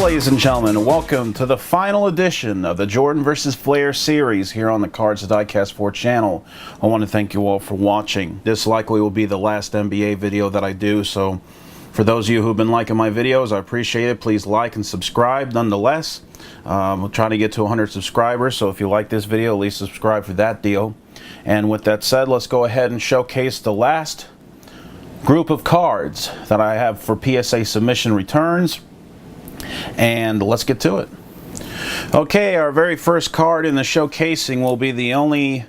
ladies and gentlemen, welcome to the final edition of the Jordan vs. Flair series here on the Cards to Diecast 4 channel. I want to thank you all for watching. This likely will be the last NBA video that I do, so for those of you who've been liking my videos, I appreciate it. Please like and subscribe nonetheless. We're trying to get to 100 subscribers, so if you like this video, at least subscribe for that deal. And with that said, let's go ahead and showcase the last group of cards that I have for PSA submission returns. And let's get to it. Okay, our very first card in the showcasing will be the only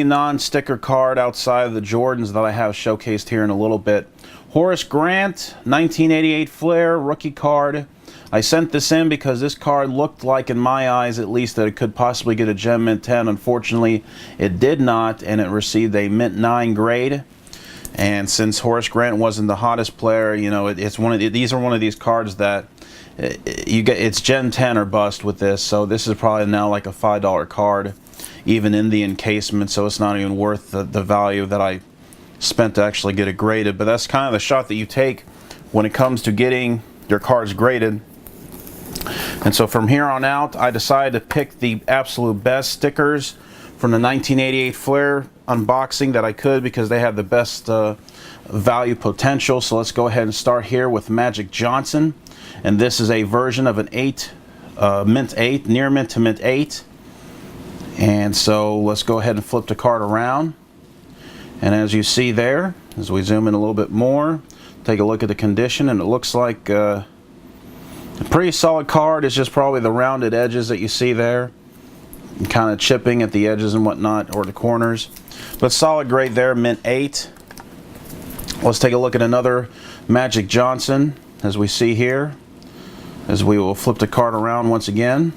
non-sticker card outside of the Jordans that I have showcased here in a little bit. Horace Grant, 1988 Flair rookie card. I sent this in because this card looked like, in my eyes at least, that it could possibly get a Gem Mint 10. Unfortunately, it did not, and it received a Mint 9 grade. And since Horace Grant wasn't the hottest player, you know, these are one of these cards that it's Gen 10 or bust with this. So this is probably now like a $5 card, even in the encasement. So it's not even worth the value that I spent to actually get it graded. But that's kind of the shot that you take when it comes to getting your cards graded. And so from here on out, I decided to pick the absolute best stickers from the 1988 Flair unboxing that I could, because they have the best value potential. So let's go ahead and start here with Magic Johnson, and this is a version of an Mint 8, near mint to Mint 8. And so let's go ahead and flip the card around, and as you see there, as we zoom in a little bit more, take a look at the condition, and it looks like a pretty solid card. It's just probably the rounded edges that you see there, kind of chipping at the edges and whatnot, or the corners, but solid grade there, Mint 8. Let's take a look at another Magic Johnson, as we see here, as we will flip the card around once again.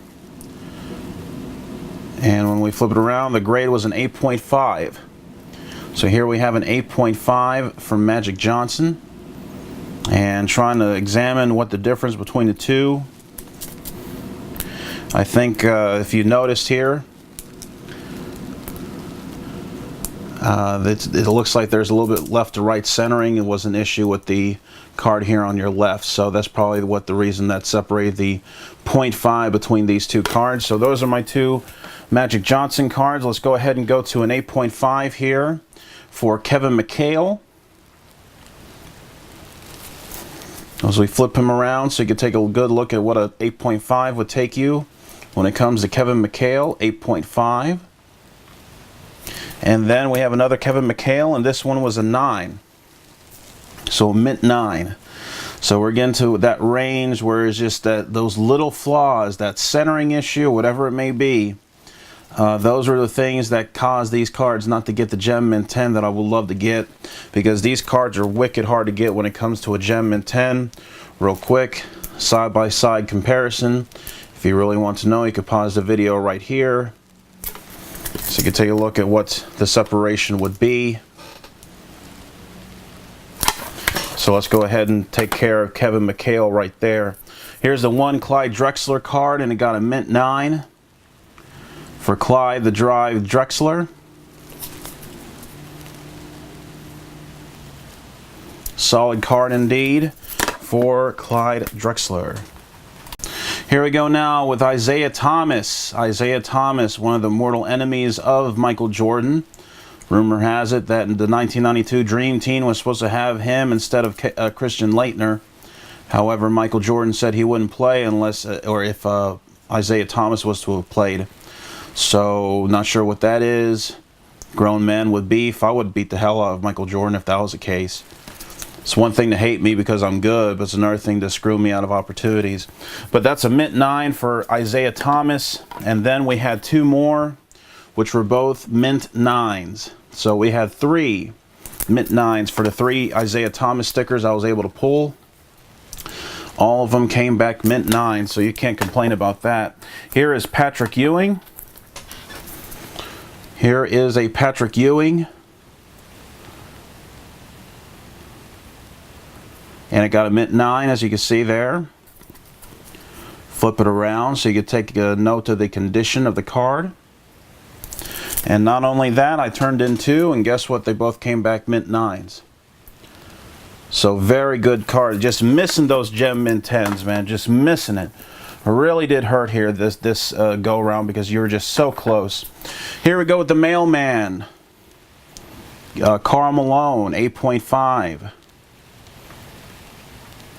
And when we flip it around, the grade was an 8.5. So here we have an 8.5 from Magic Johnson, and trying to examine what the difference between the two. I think if you noticed here, it looks like there's a little bit left to right centering. It was an issue with the card here on your left, so that's probably what the reason that separated the 0.5 between these two cards. So those are my two Magic Johnson cards. Let's go ahead and go to an 8.5 here for Kevin McHale. As we flip him around, so you can take a good look at what an 8.5 would take you when it comes to Kevin McHale, 8.5. And then we have another Kevin McHale, and this one was a 9. So Mint 9. So we're getting to that range where it's just that those little flaws, that centering issue, whatever it may be, those are the things that cause these cards not to get the Gem Mint 10 that I would love to get, because these cards are wicked hard to get when it comes to a Gem Mint 10. Real quick, side-by-side comparison. If you really want to know, you can pause the video right here, so you can take a look at what the separation would be. So let's go ahead and take care of Kevin McHale right there. Here's the one Clyde Drexler card, and it got a Mint 9 for Clyde the Drive Drexler. Solid card indeed for Clyde Drexler. Here we go now with Isaiah Thomas. Isaiah Thomas, one of the mortal enemies of Michael Jordan. Rumor has it that the 1992 Dream Team was supposed to have him instead of Christian Laettner. However, Michael Jordan said he wouldn't play unless, or if Isaiah Thomas was to have played. So, not sure what that is. Grown men with beef. I would beat the hell out of Michael Jordan if that was the case. It's one thing to hate me because I'm good, but it's another thing to screw me out of opportunities. But that's a Mint 9 for Isaiah Thomas. And then we had two more, which were both Mint 9s. So we had three Mint 9s for the three Isaiah Thomas stickers I was able to pull. All of them came back Mint 9, so you can't complain about that. Here is Patrick Ewing. Here is a Patrick Ewing. And it got a Mint 9, as you can see there. Flip it around so you can take a note of the condition of the card. And not only that, I turned in two, and guess what? They both came back Mint 9s. So very good card. Just missing those gem mint 10s, man. Just missing it. Really did hurt here this go around because you were just so close. Here we go with the mailman. Karl Malone, 8.5.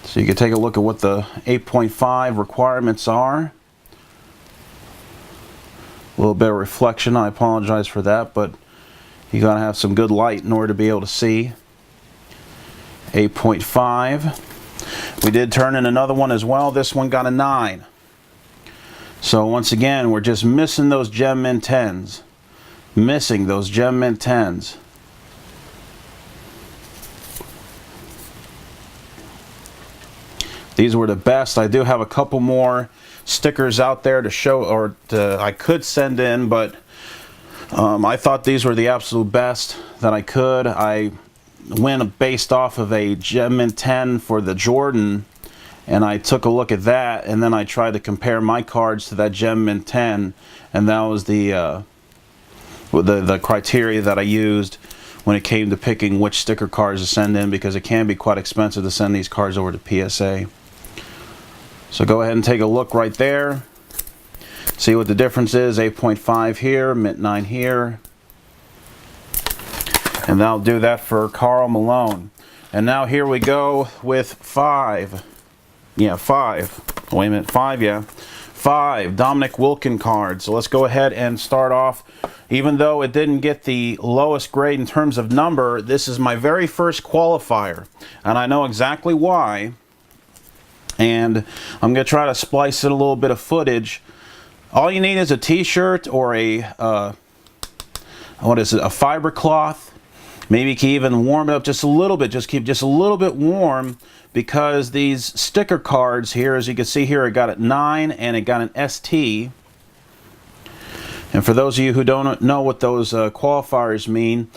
So you can take a look at what the 8.5 requirements are. A little bit of reflection. I apologize for that, but you gotta have some good light in order to be able to see. 8.5. We did turn in another one as well. This one got a 9. So once again, we're just missing those gem mint 10s. Missing those gem mint 10s. These were the best. I do have a couple more stickers out there to show, or I could send in, but I thought these were the absolute best that I could. I went based off of a gem mint 10 for the Jordan, and I took a look at that, and then I tried to compare my cards to that gem mint 10, and that was the criteria that I used when it came to picking which sticker cards to send in, because it can be quite expensive to send these cards over to PSA. So go ahead and take a look right there. See what the difference is. 8.5 here, mint 9 here. And that'll do that for Karl Malone. And now here we go with 5. Yeah, 5. Wait a minute, 5, yeah. 5 Dominic Wilkin cards. So let's go ahead and start off. Even though it didn't get the lowest grade in terms of number, this is my very first qualifier. And I know exactly why. And I'm going to try to splice in a little bit of footage. All you need is a t-shirt or a, what is it, a fiber cloth. Maybe you can even warm it up just a little bit. Just keep just a little bit warm, because these sticker cards here, as you can see here, it got a 9 and it got an ST. And for those of you who don't know what those qualifiers mean,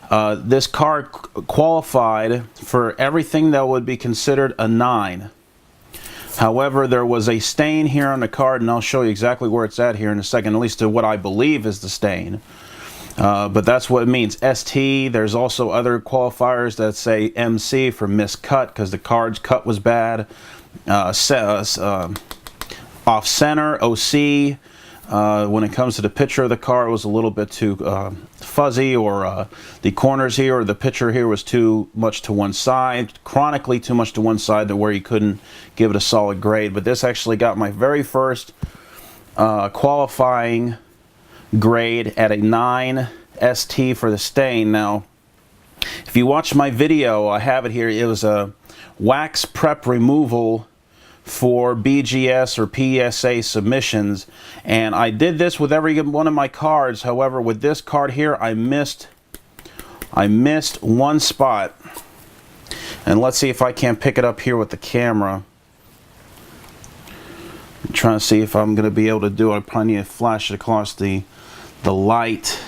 this card qualified for everything that would be considered a 9. However, there was a stain here on the card, and I'll show you exactly where it's at here in a second, at least to what I believe is the stain. But that's what it means, ST. There's also other qualifiers that say MC for miscut, because the card's cut was bad. Off center, OC. When it comes to the picture of the card, it was a little bit too fuzzy, or the corners here or the picture here was too much to one side, chronically too much to one side, to where you couldn't give it a solid grade. But this actually got my very first qualifying grade at a 9 ST for the stain. Now, if you watch my video, I have it here. It was a wax prep removal for BGS or PSA submissions, and I did this with every one of my cards. However, with this card here, I missed one spot. And let's see if I can pick it up here with the camera. I'm trying to see if I'm going to be able to do it. I probably need to flash it across the light.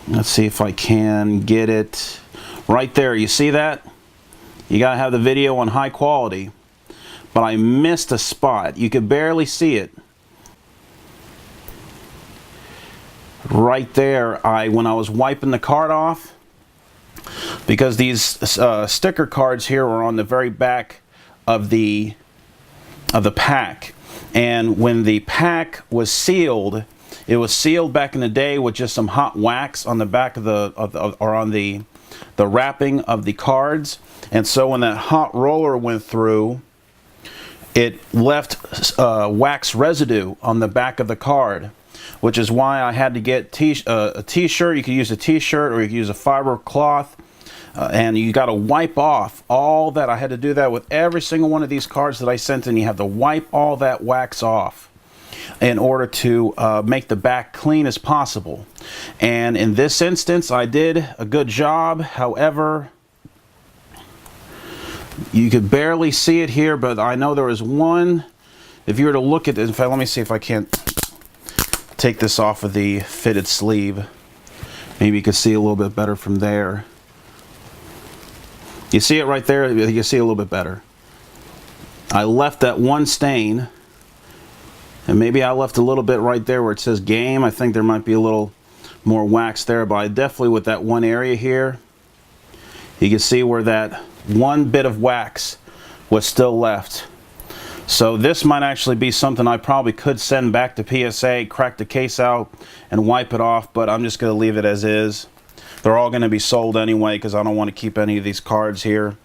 Let's see if I can get it right there. You see that? You gotta have the video on high quality. But I missed a spot. You could barely see it. Right there, when I was wiping the card off, because these sticker cards here are on the very back of the pack, and when the pack was sealed, it was sealed back in the day with just some hot wax on the back of or on the wrapping of the cards, and so when that hot roller went through, it left wax residue on the back of the card, which is why I had to get a t-shirt. You could use a t-shirt, or you could use a fiber cloth, and you got to wipe off all that. I had to do that with every single one of these cards that I sent in. You have to wipe all that wax off in order to make the back clean as possible. And in this instance, I did a good job. However, you could barely see it here, but I know there was one. If you were to look at it, in fact, let me see if I can't take this off of the fitted sleeve. Maybe you could see a little bit better from there. You see it right there? You can see a little bit better. I left that one stain, and maybe I left a little bit right there where it says game. I think there might be a little more wax there, but I definitely, with that one area here, You can see where that one bit of wax was still left. So this might actually be something I probably could send back to PSA, crack the case out, and wipe it off, but I'm just going to leave it as is. They're all going to be sold anyway because I don't want to keep any of these cards here.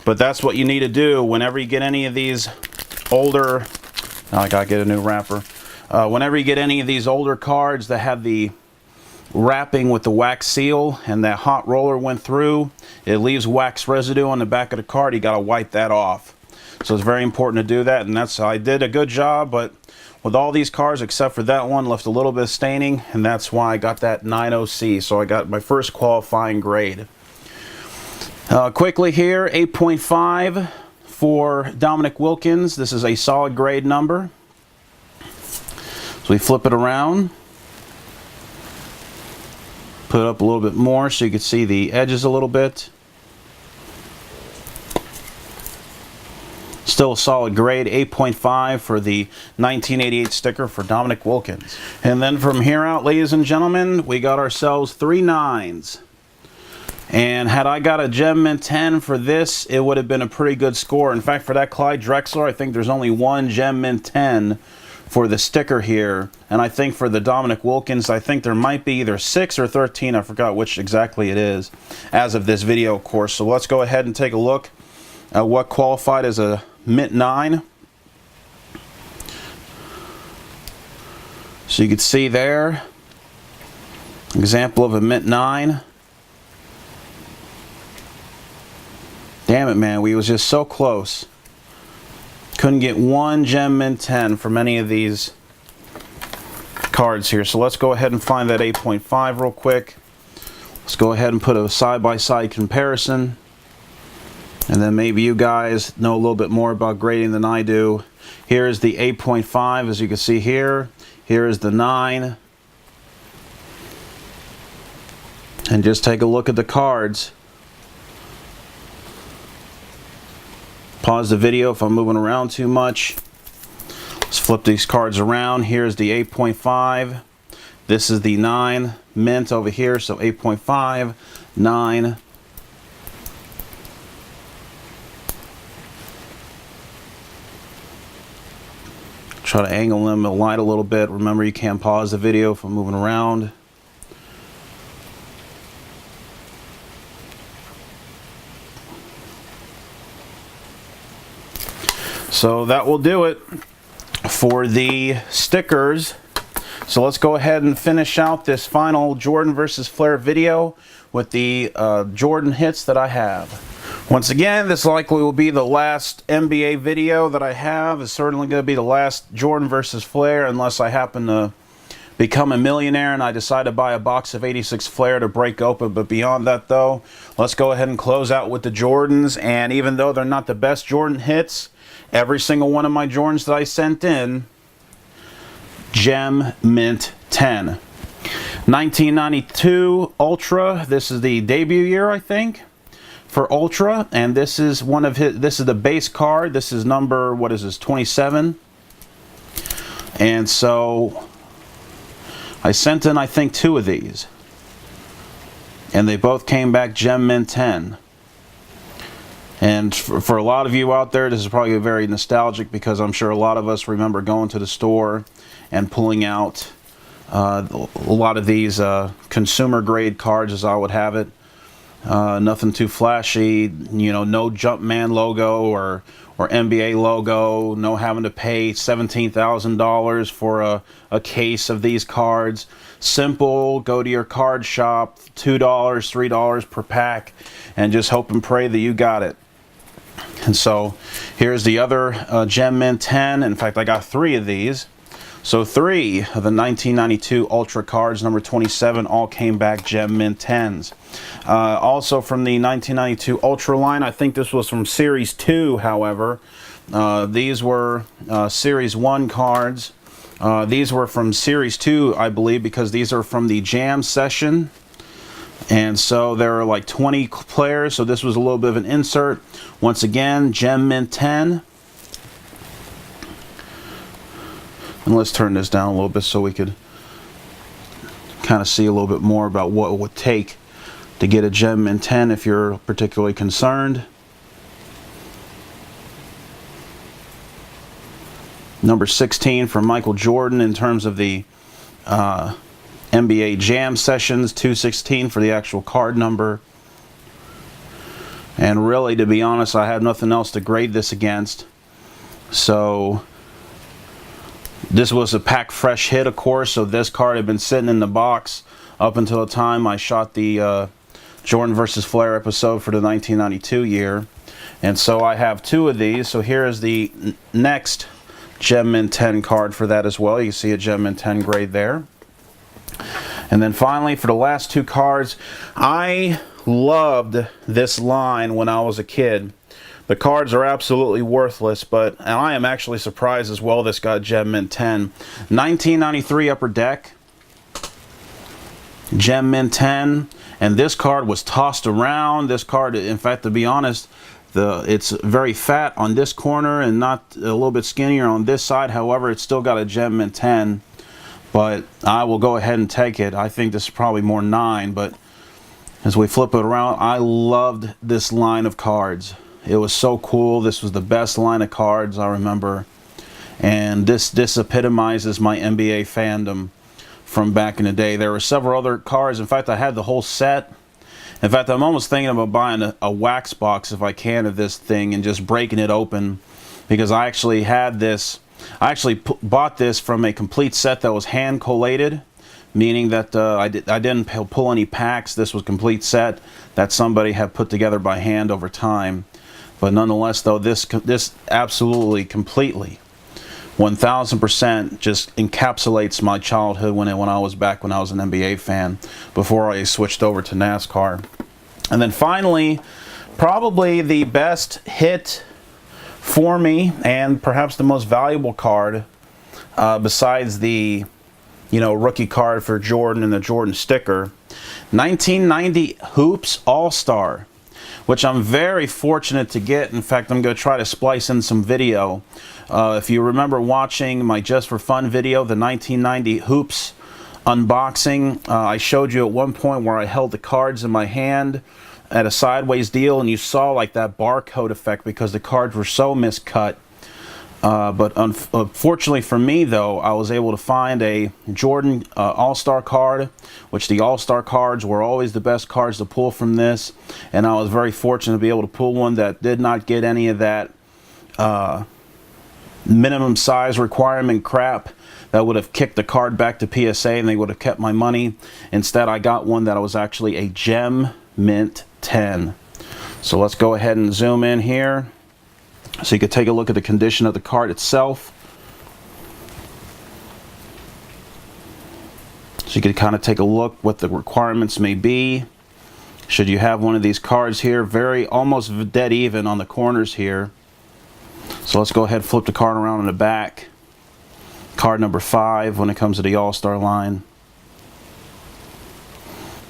But that's what you need to do whenever you get any of these older... Now I got to get a new wrapper. Whenever you get any of these older cards that have the wrapping with the wax seal and that hot roller went through, it leaves wax residue on the back of the card. You got to wipe that off. So it's very important to do that, and I did a good job, but with all these cards except for that one, left a little bit of staining, and that's why I got that 90C. So I got my first qualifying grade. Quickly here, 8.5 for Dominic Wilkins. This is a solid grade number. So we flip it around, put it up a little bit more so you can see the edges a little bit. Still a solid grade, 8.5 for the 1988 sticker for Dominic Wilkins. And then from here out, ladies and gentlemen, we got ourselves 3 9s. And had I got a Gem Mint 10 for this, it would have been a pretty good score. In fact, for that Clyde Drexler, I think there's only one Gem Mint 10 for the sticker here. And I think for the Dominic Wilkins, I think there might be either 6 or 13. I forgot which exactly it is as of this video, of course. So let's go ahead and take a look at what qualified as a Mint 9. So you can see there, example of a Mint 9. Damn it, man, we was just so close. Couldn't get one Gem Mint 10 from any of these cards here. So let's go ahead and find that 8.5 real quick. Let's go ahead and put a side-by-side comparison. And then maybe you guys know a little bit more about grading than I do. Here is the 8.5, as you can see here. Here is the 9. And just take a look at the cards. Pause the video if I'm moving around too much. Let's flip these cards around. Here's the 8.5. This is the 9 mint over here, so 8.5, 9. Try to angle them the light a little bit. Remember, you can't pause the video if I'm moving around. So that will do it for the stickers. So let's go ahead and finish out this final Jordan versus Flair video with the Jordan hits that I have. Once again, this likely will be the last NBA video that I have. It's certainly going to be the last Jordan versus Flair unless I happen to become a millionaire and I decide to buy a box of 86 Flair to break open. But beyond that though, let's go ahead and close out with the Jordans. And even though they're not the best Jordan hits, every single one of my Jordans that I sent in, Gem Mint 10. 1992 Ultra, this is the debut year I think for Ultra, and this is one of his, this is the base card. This is number, what is this, 27. And so I sent in I think 2 of these, and they both came back Gem Mint 10. And for a lot of you out there, this is probably very nostalgic because I'm sure a lot of us remember going to the store and pulling out a lot of these consumer grade cards, as I would have it. Nothing too flashy, you know, no Jumpman logo or NBA logo, no having to pay $17,000 for a case of these cards. Simple, go to your card shop, $2, $3 per pack, and just hope and pray that you got it. And so here's the other Gem Mint 10. In fact, I got 3 of these. So 3 of the 1992 Ultra cards, number 27, all came back Gem Mint 10s. Also from the 1992 Ultra line, I think this was from Series 2, however. These were Series 1 cards. These were from Series 2, I believe, because these are from the Jam session. And so there are like 20 players, so this was a little bit of an insert. Once again, Gem Mint 10. And let's turn this down a little bit so we could kind of see a little bit more about what it would take to get a gem mint 10 if you're particularly concerned. Number 16 for Michael Jordan in terms of the NBA Jam Sessions. 216 for the actual card number. And really, to be honest, I have nothing else to grade this against. So this was a pack fresh hit, of course, so this card had been sitting in the box up until the time I shot the Jordan versus Flair episode for the 1992 year. And so I have two of these. So here is the next Gem Mint 10 card for that as well. You can see a Gem Mint 10 grade there. And then finally, for the last two cards, I loved this line when I was a kid. The cards are absolutely worthless, but and I am actually surprised as well this got Gem Mint 10. 1993 Upper Deck, Gem Mint 10, and this card was tossed around. This card, in fact, to be honest, it's very fat on this corner and not a little bit skinnier on this side. However, it's still got a Gem Mint 10, but I will go ahead and take it. I think this is probably more 9, but as we flip it around, I loved this line of cards. It was so cool. This was the best line of cards I remember, and this epitomizes my NBA fandom from back in the day. There were several other cards. In fact, I had the whole set. In fact, I'm almost thinking about buying a wax box if I can of this thing and just breaking it open, because I actually had this. I actually bought this from a complete set that was hand collated, meaning that I didn't pull any packs. This was a complete set that somebody had put together by hand over time. But nonetheless, though, this absolutely, completely, 1000% just encapsulates my childhood when I was an NBA fan, before I switched over to NASCAR. And then finally, probably the best hit for me, and perhaps the most valuable card, besides the rookie card for Jordan and the Jordan sticker, 1990 Hoops All-Star, which I'm very fortunate to get. In fact, I'm going to try to splice in some video. If you remember watching my Just for Fun video, the 1990 Hoops unboxing, I showed you at one point where I held the cards in my hand at a sideways deal, and you saw like that barcode effect because the cards were so miscut. But unfortunately for me, though, I was able to find a Jordan All-Star card, which the All-Star cards were always the best cards to pull from this, and I was very fortunate to be able to pull one that did not get any of that minimum size requirement crap that would have kicked the card back to PSA and they would have kept my money. Instead, I got one that was actually a Gem Mint 10. So let's go ahead and zoom in here, so you can take a look at the condition of the card itself. So you can kind of take a look what the requirements may be should you have one of these cards here. Very almost dead even on the corners here. So let's go ahead and flip the card around in the back. Card number 5 when it comes to the All-Star line.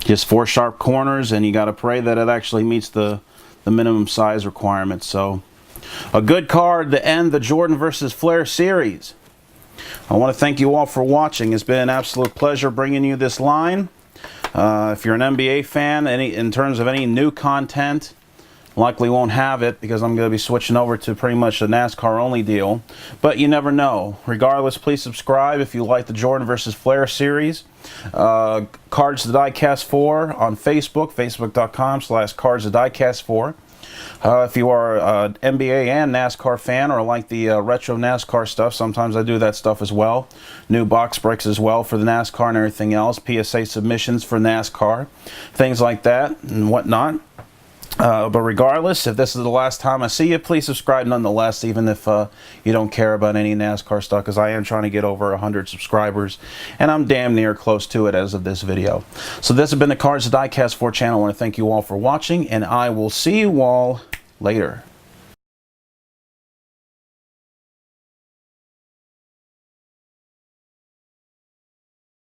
Just 4 sharp corners, and you got to pray that it actually meets the minimum size requirements. So a good card to end the Jordan versus Flair series. I want to thank you all for watching. It's been an absolute pleasure bringing you this line. If you're an NBA fan, in terms of any new content, likely won't have it because I'm going to be switching over to pretty much a NASCAR only deal. But you never know. Regardless, please subscribe if you like the Jordan versus Flair series. Cards to Diecast 4 on Facebook, facebook.com/Cards to Diecast 4. If you are an NBA and NASCAR fan or like the retro NASCAR stuff, sometimes I do that stuff as well. New box breaks as well for the NASCAR and everything else. PSA submissions for NASCAR, things like that and whatnot. But regardless, if this is the last time I see you, please subscribe nonetheless, even if you don't care about any NASCAR stuff, because I am trying to get over 100 subscribers, and I'm damn near close to it as of this video. So this has been the Cards to Diecast 4 channel. I want to thank you all for watching, and I will see you all later.